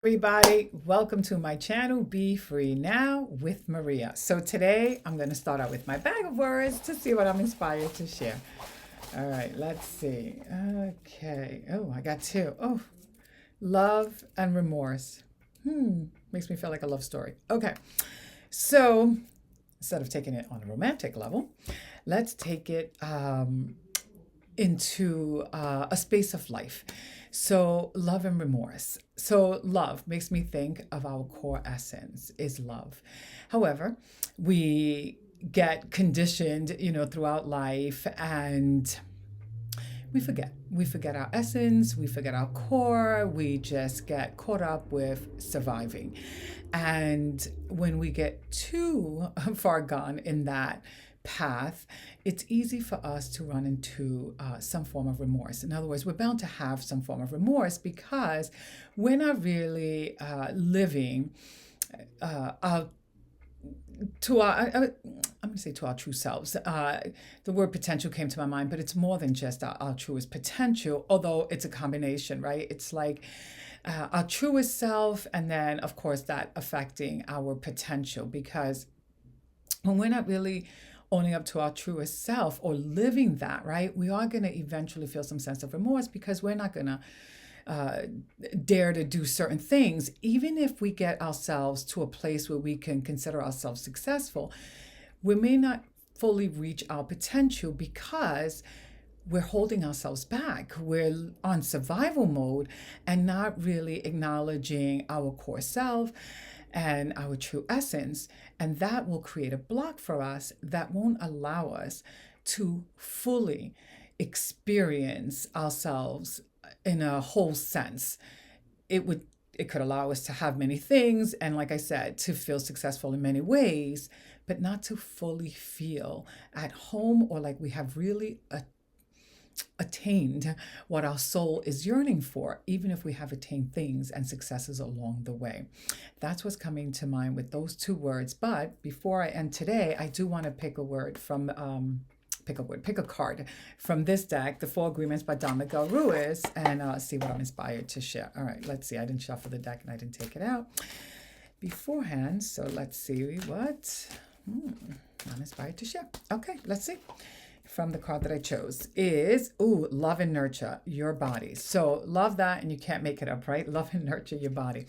Everybody, welcome to my channel, Be Free Now with Maria. So today I'm going to start out with my bag of words to see what I'm inspired to share. All right, let's see. Okay. Oh, I got two. Oh, love and remorse. Makes me feel like a love story. Okay. So instead of taking it on a romantic level, let's take it into a space of life. So, love and remorse. So, love makes me think of our core essence is love. However, we get conditioned, throughout life and we forget. We forget our essence, we forget our core, we just get caught up with surviving. And when we get too far gone in that path, it's easy for us to run into some form of remorse. In other words, we're bound to have some form of remorse because we're not really living our to our I'm going to say to our true selves. The word potential came to my mind, but it's more than just our truest potential, although it's a combination, right? It's like our truest self, and then of course that affecting our potential, because when we're not really owning up to our truest self or living that, right, we are going to eventually feel some sense of remorse because we're not going to dare to do certain things. Even if we get ourselves to a place where we can consider ourselves successful, we may not fully reach our potential because we're holding ourselves back. We're on survival mode and not really acknowledging our core self and our true essence. And that will create a block for us that won't allow us to fully experience ourselves in a whole sense. It could allow us to have many things and, like I said, to feel successful in many ways, but not to fully feel at home or like we have really attained what our soul is yearning for, even if we have attained things and successes along the way. That's what's coming to mind with those two words. But before I end today, I do want to pick a card from this deck, The Four Agreements by Don Miguel Ruiz, and see what I'm inspired to share. All right, let's see. I didn't shuffle the deck and I didn't take it out beforehand. So let's see what I'm inspired to share. Okay, let's see. From the card that I chose is, love and nurture your body. So love that, and you can't make it up, right? Love and nurture your body.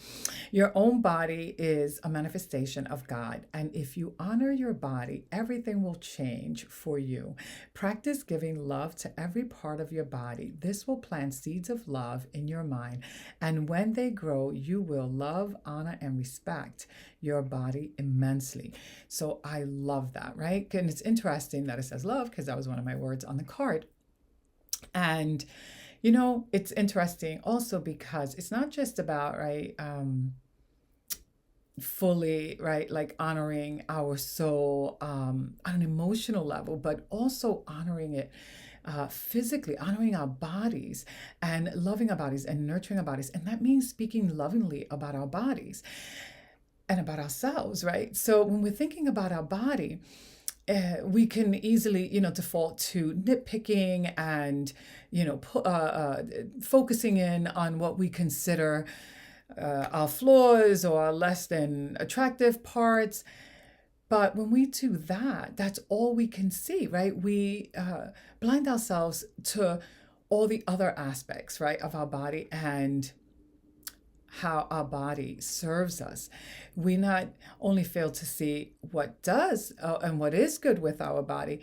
Your own body is a manifestation of God. And if you honor your body, everything will change for you. Practice giving love to every part of your body. This will plant seeds of love in your mind. And when they grow, you will love, honor, and respect your body immensely. So I love that, right? And it's interesting that it says love because that was one of my words on the card. And, it's interesting also because it's not just about, right, fully, right, like honoring our soul on an emotional level, but also honoring it physically, honoring our bodies and loving our bodies and nurturing our bodies. And that means speaking lovingly about our bodies and about ourselves, right? So when we're thinking about our body, we can easily, default to nitpicking and, focusing in on what we consider our flaws or our less than attractive parts. But when we do that, that's all we can see, right? We blind ourselves to all the other aspects, right, of our body and how our body serves us. We not only fail to see what does and what is good with our body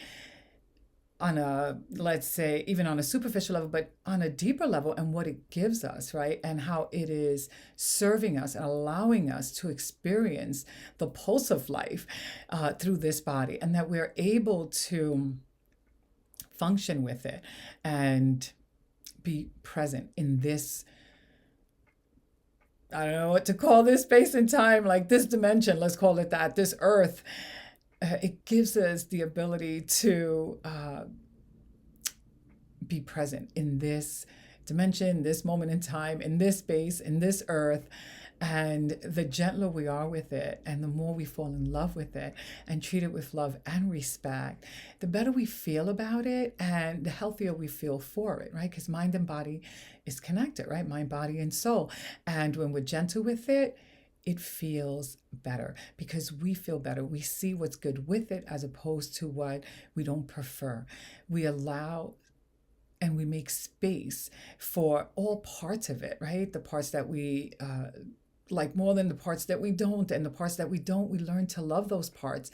on a, let's say, even on a superficial level, but on a deeper level, and what it gives us, right? And how it is serving us and allowing us to experience the pulse of life through this body, and that we're able to function with it and be present in this, I don't know what to call this space and time, like this dimension, let's call it that, this earth. It gives us the ability to be present in this dimension, this moment in time, in this space, in this earth, And the gentler we are with it, and the more we fall in love with it and treat it with love and respect, the better we feel about it and the healthier we feel for it, right? Because mind and body is connected, right? Mind, body, and soul. And when we're gentle with it, it feels better because we feel better. We see what's good with it as opposed to what we don't prefer. We allow and we make space for all parts of it, right? The parts that we like more than the parts that we don't, and the parts that we don't, we learn to love those parts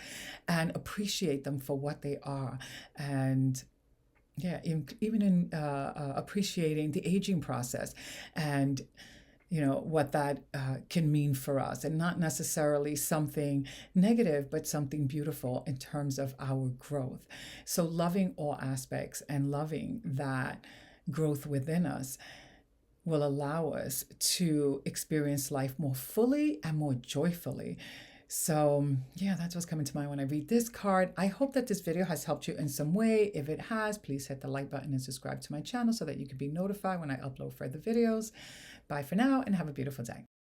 and appreciate them for what they are. And yeah, even in appreciating the aging process and what that can mean for us, and not necessarily something negative, but something beautiful in terms of our growth. So loving all aspects and loving that growth within us will allow us to experience life more fully and more joyfully. So yeah, that's what's coming to mind when I read this card. I hope that this video has helped you in some way. If it has, please hit the like button and subscribe to my channel so that you can be notified when I upload further videos. Bye for now and have a beautiful day.